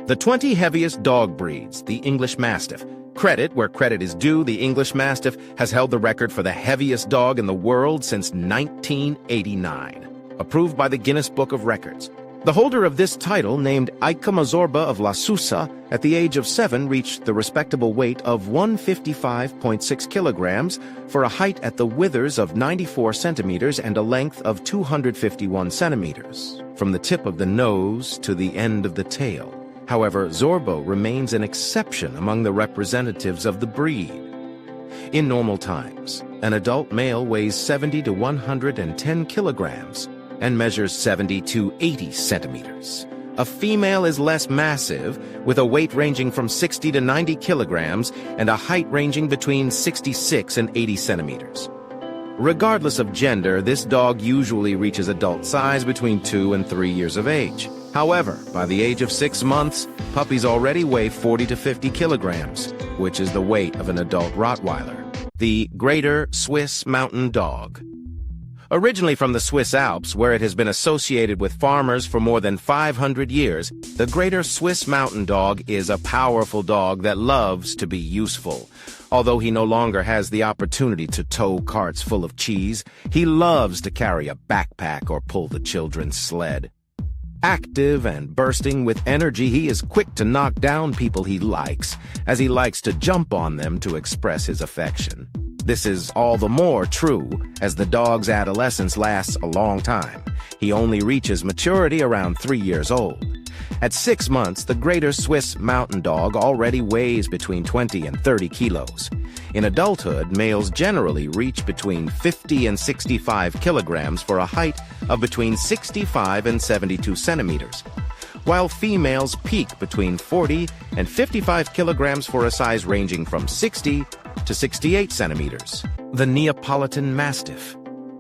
The 20 heaviest dog breeds, the English Mastiff. Credit where credit is due, the English Mastiff has held the record for the heaviest dog in the world since 1989, approved by the Guinness Book of Records. The holder of this title, named Aicama Zorba of La Susa, at the age of 7 reached the respectable weight of 155.6 kilograms for a height at the withers of 94 centimeters and a length of 251 centimeters, from the tip of the nose to the end of the tail. However, Zorba remains an exception among the representatives of the breed. In normal times, an adult male weighs 70 to 110 kilograms and measures 70 to 80 centimeters. A female is less massive, with a weight ranging from 60 to 90 kilograms and a height ranging between 66 and 80 centimeters. Regardless of gender, this dog usually reaches adult size between 2 and 3 years of age. However, by the age of 6 months, puppies already weigh 40 to 50 kilograms, which is the weight of an adult Rottweiler. The Greater Swiss Mountain Dog. Originally from the Swiss Alps, where it has been associated with farmers for more than 500 years, the Greater Swiss Mountain Dog is a powerful dog that loves to be useful. Although he no longer has the opportunity to tow carts full of cheese, he loves to carry a backpack or pull the children's sled. Active and bursting with energy, he is quick to knock down people he likes, as he likes to jump on them to express his affection. This is all the more true as the dog's adolescence lasts a long time. He only reaches maturity around 3 years old. At 6 months, the Greater Swiss Mountain Dog already weighs between 20 and 30 kilos. In adulthood, males generally reach between 50 and 65 kilograms for a height of between 65 and 72 centimeters, while females peak between 40 and 55 kilograms for a size ranging from 60 to 68 centimeters. The Neapolitan Mastiff.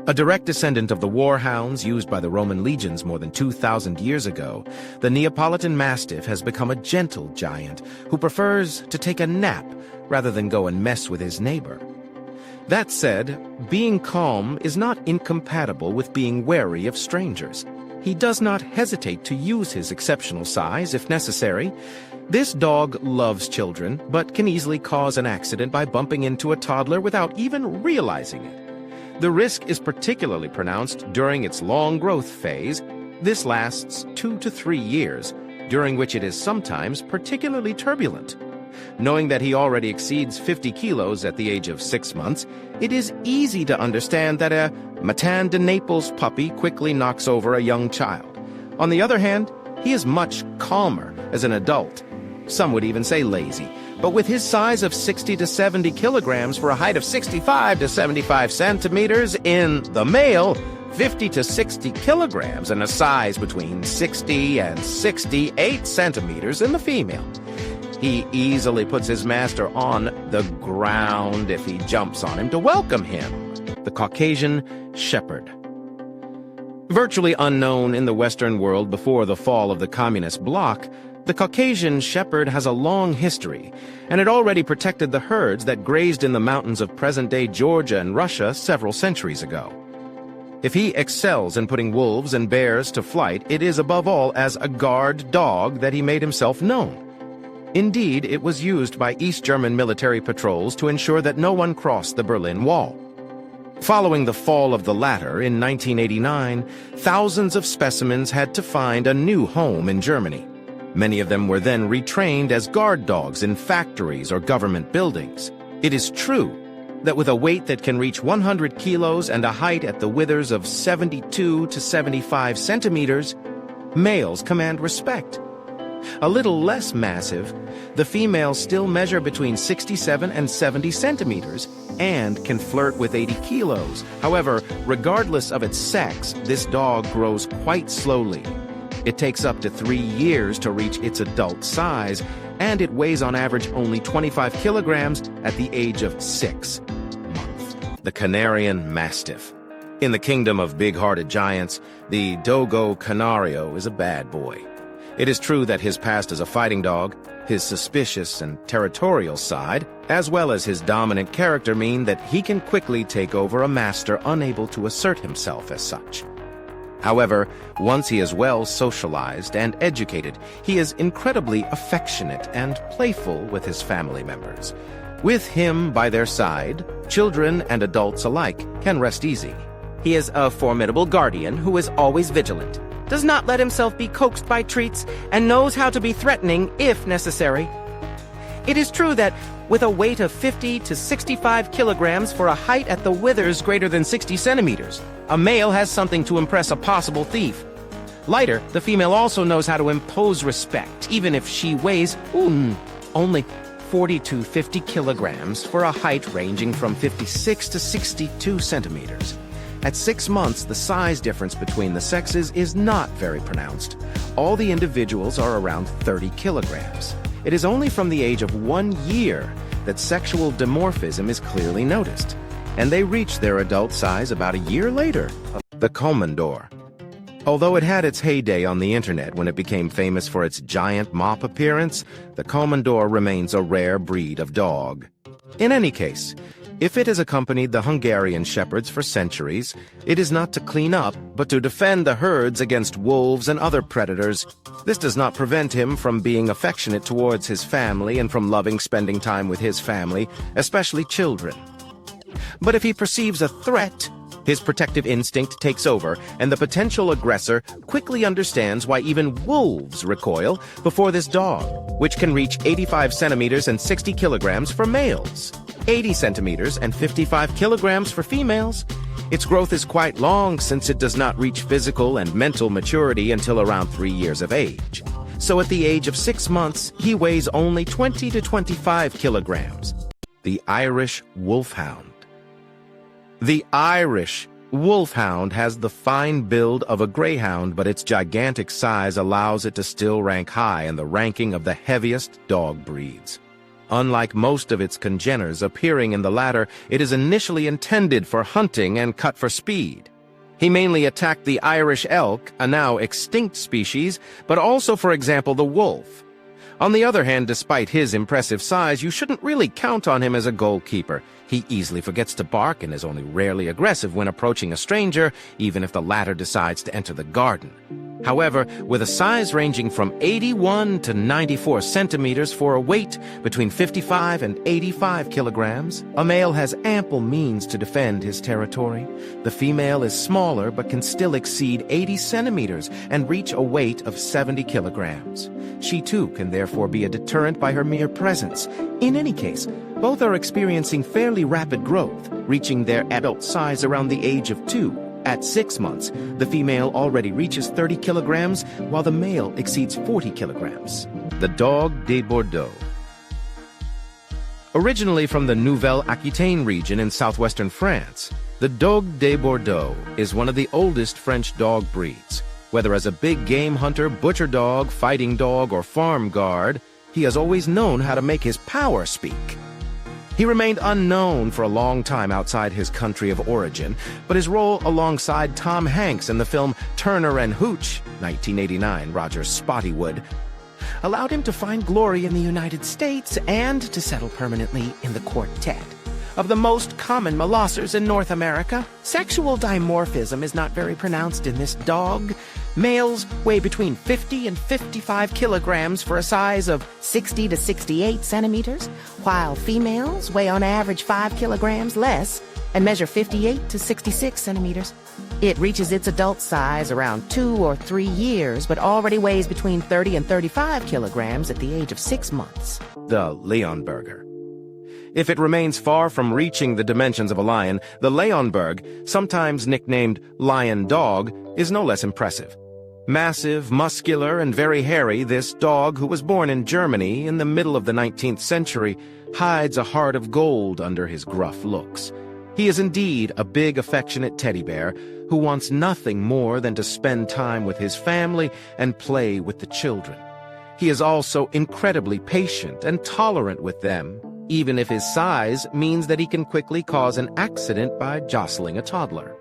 A direct descendant of the warhounds used by the Roman legions more than 2,000 years ago, the Neapolitan Mastiff has become a gentle giant who prefers to take a nap rather than go and mess with his neighbor. That said, being calm is not incompatible with being wary of strangers. He does not hesitate to use his exceptional size if necessary. This dog loves children, but can easily cause an accident by bumping into a toddler without even realizing it. The risk is particularly pronounced during its long growth phase. This lasts 2 to 3 years, during which it is sometimes particularly turbulent. Knowing that he already exceeds 50 kilos at the age of 6 months, it is easy to understand that a Matin de Naples puppy quickly knocks over a young child. On the other hand, he is much calmer as an adult. Some would even say lazy. But with his size of 60 to 70 kilograms for a height of 65 to 75 centimeters in the male, 50 to 60 kilograms and a size between 60 and 68 centimeters in the female, he easily puts his master on the ground if he jumps on him to welcome him. The Caucasian Shepherd. Virtually unknown in the Western world before the fall of the communist bloc, the Caucasian Shepherd has a long history, and it already protected the herds that grazed in the mountains of present-day Georgia and Russia several centuries ago. If he excels in putting wolves and bears to flight, it is above all as a guard dog that he made himself known. Indeed, it was used by East German military patrols to ensure that no one crossed the Berlin Wall. Following the fall of the latter in 1989, thousands of specimens had to find a new home in Germany. Many of them were then retrained as guard dogs in factories or government buildings. It is true that with a weight that can reach 100 kilos and a height at the withers of 72 to 75 centimeters, males command respect. A little less massive, the females still measure between 67 and 70 centimeters and can flirt with 80 kilos. However, regardless of its sex, this dog grows quite slowly. It takes up to 3 years to reach its adult size, and it weighs on average only 25 kilograms at the age of 6 months. The Canarian Mastiff. In the kingdom of big-hearted giants, the Dogo Canario is a bad boy. It is true that his past as a fighting dog, his suspicious and territorial side, as well as his dominant character mean that he can quickly take over a master unable to assert himself as such. However, once he is well socialized and educated, he is incredibly affectionate and playful with his family members. With him by their side, children and adults alike can rest easy. He is a formidable guardian who is always vigilant, does not let himself be coaxed by treats, and knows how to be threatening if necessary. It is true that with a weight of 50 to 65 kilograms for a height at the withers greater than 60 centimeters, a male has something to impress a possible thief. Lighter, the female also knows how to impose respect, even if she weighs only 40 to 50 kilograms for a height ranging from 56 to 62 centimeters. At 6 months, the size difference between the sexes is not very pronounced. All the individuals are around 30 kilograms. It is only from the age of 1 year that sexual dimorphism is clearly noticed, and they reach their adult size about a year later. The Komondor. Although it had its heyday on the internet when it became famous for its giant mop appearance, the Komondor remains a rare breed of dog. In any case, if it has accompanied the Hungarian Shepherds for centuries, it is not to clean up, but to defend the herds against wolves and other predators. This does not prevent him from being affectionate towards his family and from loving spending time with his family, especially children. But if he perceives a threat, his protective instinct takes over, and the potential aggressor quickly understands why even wolves recoil before this dog, which can reach 85 centimeters and 60 kilograms for males, 80 centimeters and 55 kilograms for females. Its growth is quite long since it does not reach physical and mental maturity until around 3 years of age. So at the age of 6 months, he weighs only 20 to 25 kilograms. The Irish Wolfhound. The Irish Wolfhound has the fine build of a greyhound, but its gigantic size allows it to still rank high in the ranking of the heaviest dog breeds. Unlike most of its congeners appearing in the latter, it is initially intended for hunting and cut for speed. He mainly attacked the Irish elk, a now extinct species, but also, for example, the wolf. On the other hand, despite his impressive size, you shouldn't really count on him as a goalkeeper. He easily forgets to bark and is only rarely aggressive when approaching a stranger, even if the latter decides to enter the garden. However, with a size ranging from 81 to 94 centimeters for a weight between 55 and 85 kilograms, a male has ample means to defend his territory. The female is smaller but can still exceed 80 centimeters and reach a weight of 70 kilograms. She too can therefore be a deterrent by her mere presence. In any case, both are experiencing fairly rapid growth, reaching their adult size around the age of 2. At 6 months, the female already reaches 30 kilograms, while the male exceeds 40 kilograms. The Dog de Bordeaux. Originally from the Nouvelle-Aquitaine region in southwestern France, the Dog de Bordeaux is one of the oldest French dog breeds. Whether as a big game hunter, butcher dog, fighting dog, or farm guard, he has always known how to make his power speak. He remained unknown for a long time outside his country of origin, but his role alongside Tom Hanks in the film Turner and Hooch, 1989, Roger's Spottywood, allowed him to find glory in the United States and to settle permanently in the quartet of the most common molossers in North America. Sexual dimorphism is not very pronounced in this dog. Males weigh between 50 and 55 kilograms for a size of 60 to 68 centimeters, while females weigh on average 5 kilograms less and measure 58 to 66 centimeters. It reaches its adult size around 2 or 3 years, but already weighs between 30 and 35 kilograms at the age of 6 months. The Leonberger. If it remains far from reaching the dimensions of a lion, the Leonberg, sometimes nicknamed lion dog, is no less impressive. Massive, muscular, and very hairy, this dog, who was born in Germany in the middle of the 19th century, hides a heart of gold under his gruff looks. He is indeed a big, affectionate teddy bear who wants nothing more than to spend time with his family and play with the children. He is also incredibly patient and tolerant with them, even if his size means that he can quickly cause an accident by jostling a toddler.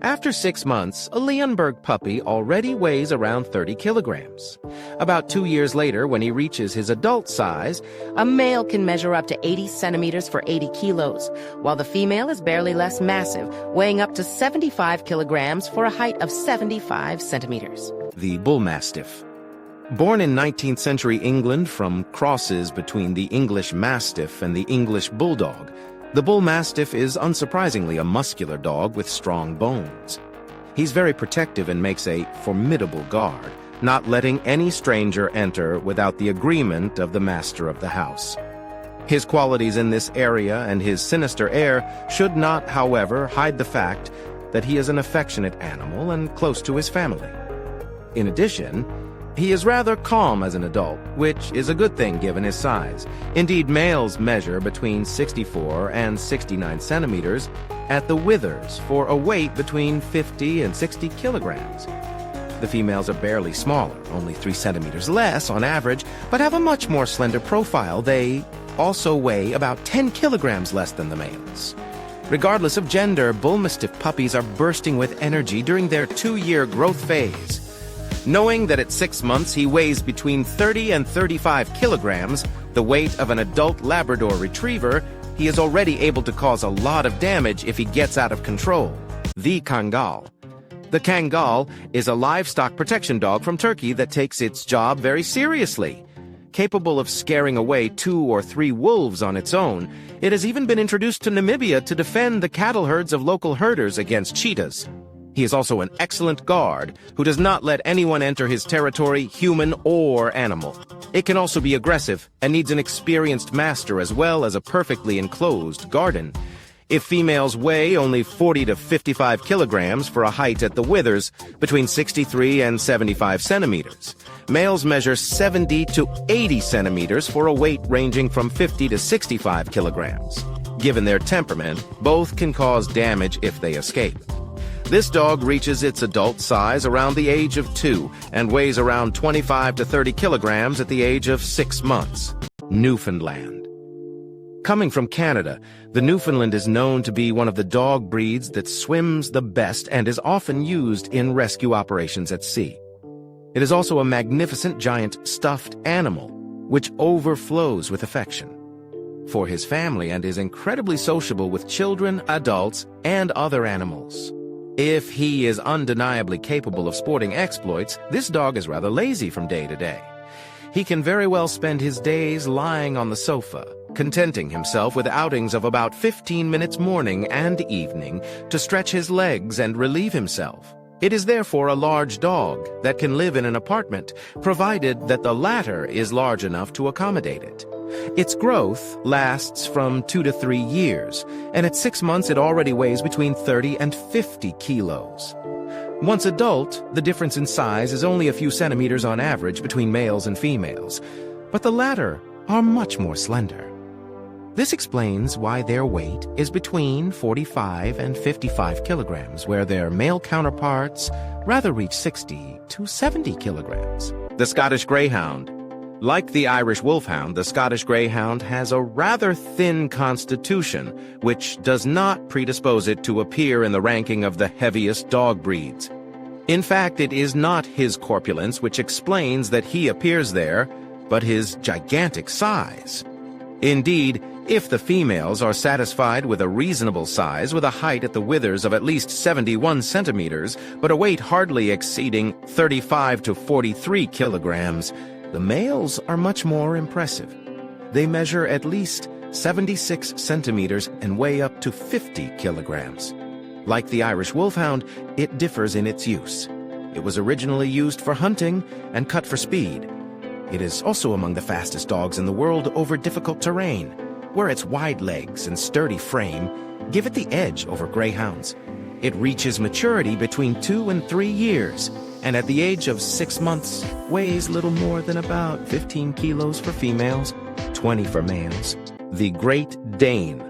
After 6 months, a Leonberger puppy already weighs around 30 kilograms. About 2 years later, when he reaches his adult size, A male can measure up to 80 centimeters for 80 kilos, while the female is barely less massive, weighing up to 75 kilograms for a height of 75 centimeters. the Bullmastiff. Born in 19th century England from crosses between the English Mastiff and the English Bulldog, the Bullmastiff is unsurprisingly a muscular dog with strong bones. He's very protective and makes a formidable guard, not letting any stranger enter without the agreement of the master of the house. His qualities in this area and his sinister air should not, however, hide the fact that he is an affectionate animal and close to his family. In addition, he is rather calm as an adult, which is a good thing given his size. Indeed, males measure between 64 and 69 centimeters at the withers for a weight between 50 and 60 kilograms. The females are barely smaller, only 3 centimeters less on average, but have a much more slender profile. They also weigh about 10 kilograms less than the males. Regardless of gender, Bullmastiff puppies are bursting with energy during their 2-year growth phase. Knowing that at 6 months he weighs between 30 and 35 kilograms, the weight of an adult Labrador retriever, he is already able to cause a lot of damage if he gets out of control. The Kangal. The Kangal is a livestock protection dog from Turkey that takes its job very seriously. Capable of scaring away 2 or 3 wolves on its own, it has even been introduced to Namibia to defend the cattle herds of local herders against cheetahs. He is also an excellent guard who does not let anyone enter his territory, human or animal. It can also be aggressive and needs an experienced master as well as a perfectly enclosed garden. If females weigh only 40 to 55 kilograms for a height at the withers, between 63 and 75 centimeters. Males measure 70 to 80 centimeters for a weight ranging from 50 to 65 kilograms. Given their temperament, both can cause damage if they escape. This dog reaches its adult size around the age of 2 and weighs around 25 to 30 kilograms at the age of 6 months. Newfoundland. Coming from Canada, the Newfoundland is known to be one of the dog breeds that swims the best and is often used in rescue operations at sea. It is also a magnificent giant stuffed animal, which overflows with affection. For his family and is incredibly sociable with children, adults, and other animals. If he is undeniably capable of sporting exploits, this dog is rather lazy from day to day. He can very well spend his days lying on the sofa, contenting himself with outings of about 15 minutes morning and evening to stretch his legs and relieve himself. It is therefore a large dog that can live in an apartment, provided that the latter is large enough to accommodate it. Its growth lasts from 2 to 3 years, and at 6 months it already weighs between 30 and 50 kilos. Once adult, the difference in size is only a few centimeters on average between males and females, but the latter are much more slender. This explains why their weight is between 45 and 55 kilograms, where their male counterparts rather reach 60 to 70 kilograms. The Scottish Greyhound. Like the Irish Wolfhound, the Scottish Greyhound has a rather thin constitution, which does not predispose it to appear in the ranking of the heaviest dog breeds. In fact, it is not his corpulence which explains that he appears there, but his gigantic size. Indeed, if the females are satisfied with a reasonable size with a height at the withers of at least 71 centimeters, but a weight hardly exceeding 35 to 43 kilograms, the males are much more impressive. They measure at least 76 centimeters and weigh up to 50 kilograms. Like the Irish Wolfhound, it differs in its use. It was originally used for hunting and cut for speed. It is also among the fastest dogs in the world over difficult terrain, where its wide legs and sturdy frame give it the edge over greyhounds. It reaches maturity between 2 and 3 years, and at the age of 6 months, weighs little more than about 15 kilos for females, 20 for males. The Great Dane.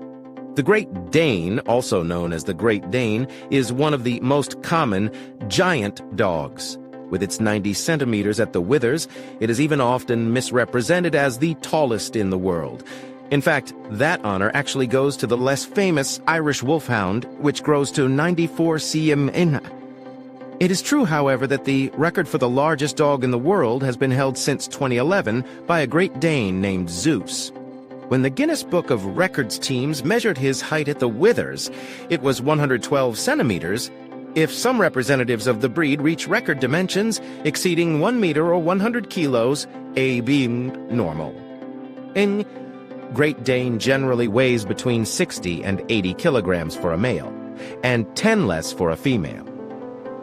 The Great Dane, also known as the Great Dane, is one of the most common giant dogs. With its 90 centimeters at the withers, it is even often misrepresented as the tallest in the world. In fact, that honor actually goes to the less famous Irish Wolfhound, which grows to 94 cm. It is true, however, that the record for the largest dog in the world has been held since 2011 by a Great Dane named Susa. When the Guinness Book of Records teams measured his height at the withers, it was 112 centimeters, if some representatives of the breed reach record dimensions exceeding 1 meter or 100 kilos, A being normal. In Great Dane generally weighs between 60 and 80 kilograms for a male, and 10 less for a female.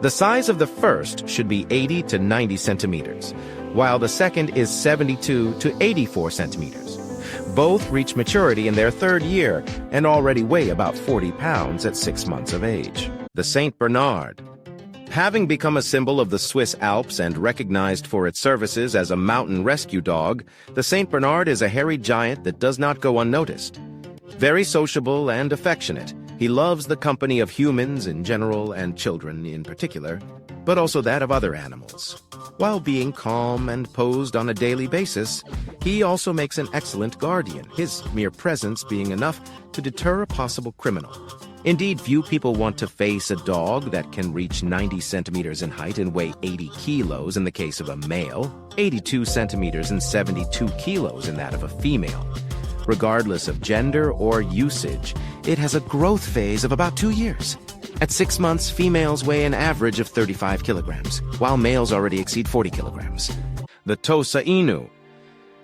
The size of the first should be 80 to 90 centimeters, while the second is 72 to 84 centimeters. Both reach maturity in their third year and already weigh about 40 pounds at 6 months of age. The Saint Bernard. Having become a symbol of the Swiss Alps and recognized for its services as a mountain rescue dog, the Saint Bernard is a hairy giant that does not go unnoticed. Very sociable and affectionate, he loves the company of humans in general and children in particular, but also that of other animals. While being calm and posed on a daily basis, he also makes an excellent guardian, his mere presence being enough to deter a possible criminal. Indeed, few people want to face a dog that can reach 90 centimeters in height and weigh 80 kilos in the case of a male, 82 centimeters and 72 kilos in that of a female. Regardless of gender or usage, it has a growth phase of about 2 years. At 6 months, females weigh an average of 35 kilograms, while males already exceed 40 kilograms. The Tosa Inu.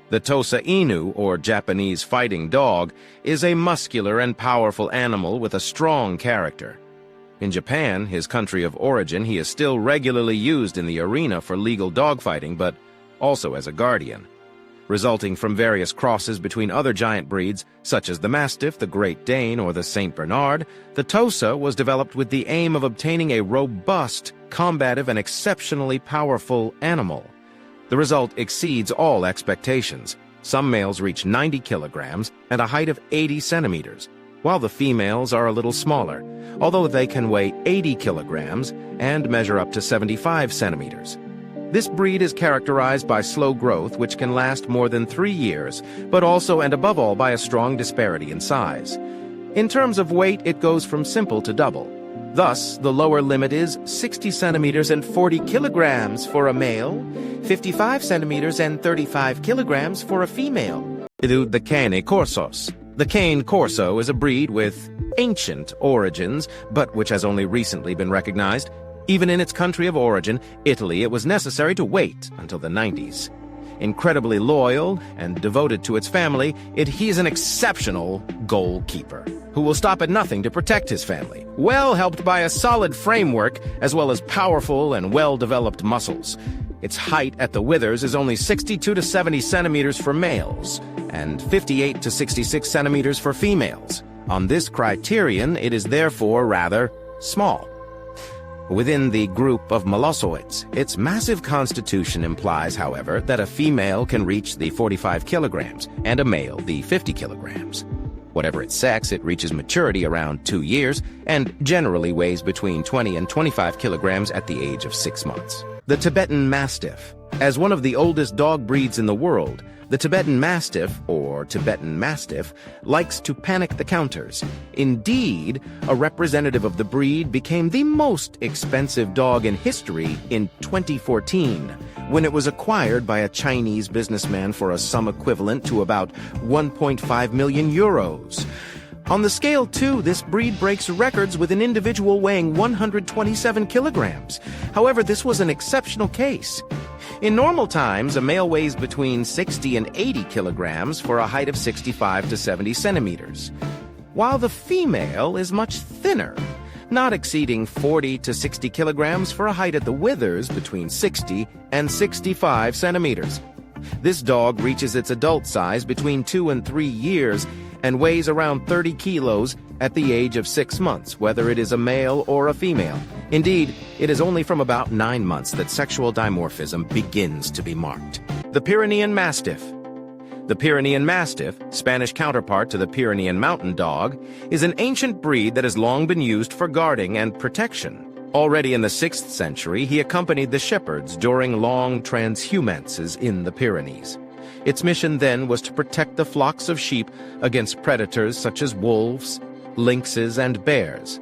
The Tosa Inu, or Japanese fighting dog, is a muscular and powerful animal with a strong character. In Japan, his country of origin, he is still regularly used in the arena for legal dogfighting, but also as a guardian. Resulting from various crosses between other giant breeds, such as the Mastiff, the Great Dane, or the Saint Bernard, the Tosa was developed with the aim of obtaining a robust, combative, and exceptionally powerful animal. The result exceeds all expectations. Some males reach 90 kilograms and a height of 80 centimeters, while the females are a little smaller, although they can weigh 80 kilograms and measure up to 75 centimeters. This breed is characterized by slow growth, which can last more than 3 years, but also and above all by a strong disparity in size. In terms of weight, it goes from simple to double. Thus, the lower limit is 60 centimeters and 40 kilograms for a male, 55 centimeters and 35 kilograms for a female. The Cane Corsos. The Cane Corso is a breed with ancient origins, but which has only recently been recognized. Even in its country of origin, Italy, it was necessary to wait until the 90s. Incredibly loyal and devoted to its family, he is an exceptional goalkeeper who will stop at nothing to protect his family, well helped by a solid framework as well as powerful and well-developed muscles. Its height at the withers is only 62 to 70 centimeters for males and 58 to 66 centimeters for females. On this criterion, it is therefore rather small. Within the group of molossoids, its massive constitution implies, however, that a female can reach the 45 kilograms and a male the 50 kilograms. Whatever its sex, it reaches maturity around 2 years and generally weighs between 20 and 25 kilograms at the age of 6 months. The Tibetan Mastiff. As one of the oldest dog breeds in the world, the Tibetan Mastiff, or Tibetan Mastiff, likes to panic the counters. Indeed, a representative of the breed became the most expensive dog in history in 2014, when it was acquired by a Chinese businessman for a sum equivalent to about 1.5 million euros. On the scale, too, this breed breaks records with an individual weighing 127 kilograms. However, this was an exceptional case. In normal times, a male weighs between 60 and 80 kilograms for a height of 65 to 70 centimeters, while the female is much thinner, not exceeding 40 to 60 kilograms for a height at the withers between 60 and 65 centimeters. This dog reaches its adult size between 2 and 3 years and weighs around 30 kilos at the age of 6 months, whether it is a male or a female. Indeed, it is only from about 9 months that sexual dimorphism begins to be marked. The Pyrenean Mastiff. The Pyrenean Mastiff, Spanish counterpart to the Pyrenean Mountain Dog, is an ancient breed that has long been used for guarding and protection. Already in the 6th century, he accompanied the shepherds during long transhumances in the Pyrenees. Its mission then was to protect the flocks of sheep against predators such as wolves, lynxes, and bears.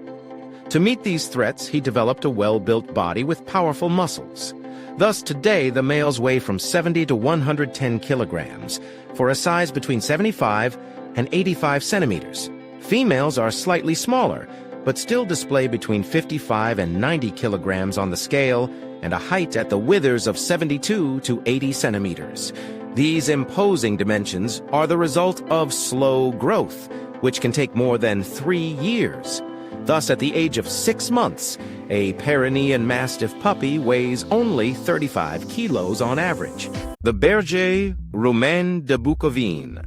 To meet these threats, he developed a well-built body with powerful muscles. Thus, today, the males weigh from 70 to 110 kilograms, for a size between 75 and 85 centimeters. Females are slightly smaller, but still display between 55 and 90 kilograms on the scale and a height at the withers of 72 to 80 centimeters. These imposing dimensions are the result of slow growth, which can take more than 3 years. Thus, at the age of 6 months, a Pyrenean Mastiff puppy weighs only 35 kilos on average. The Berger Roumain de Bucovine.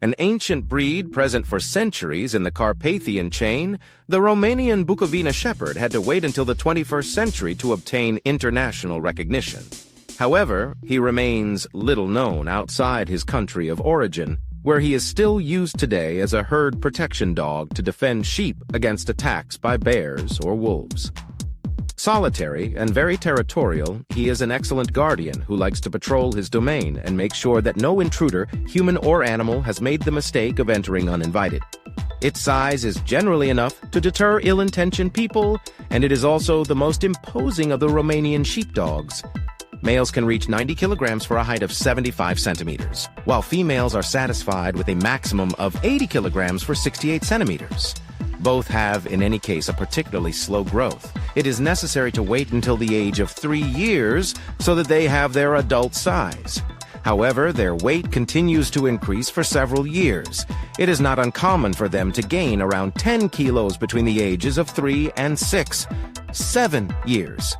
An ancient breed present for centuries in the Carpathian chain, the Romanian Bucovine Shepherd had to wait until the 21st century to obtain international recognition. However, he remains little known outside his country of origin, where he is still used today as a herd protection dog to defend sheep against attacks by bears or wolves. Solitary and very territorial, he is an excellent guardian who likes to patrol his domain and make sure that no intruder, human or animal, has made the mistake of entering uninvited. Its size is generally enough to deter ill-intentioned people, and it is also the most imposing of the Romanian sheepdogs. Males can reach 90 kilograms for a height of 75 centimeters, while females are satisfied with a maximum of 80 kilograms for 68 centimeters. Both have, in any case, a particularly slow growth. It is necessary to wait until the age of 3 years so that they have their adult size. However, their weight continues to increase for several years. It is not uncommon for them to gain around 10 kilos between the ages of 3 and 6, 7 years.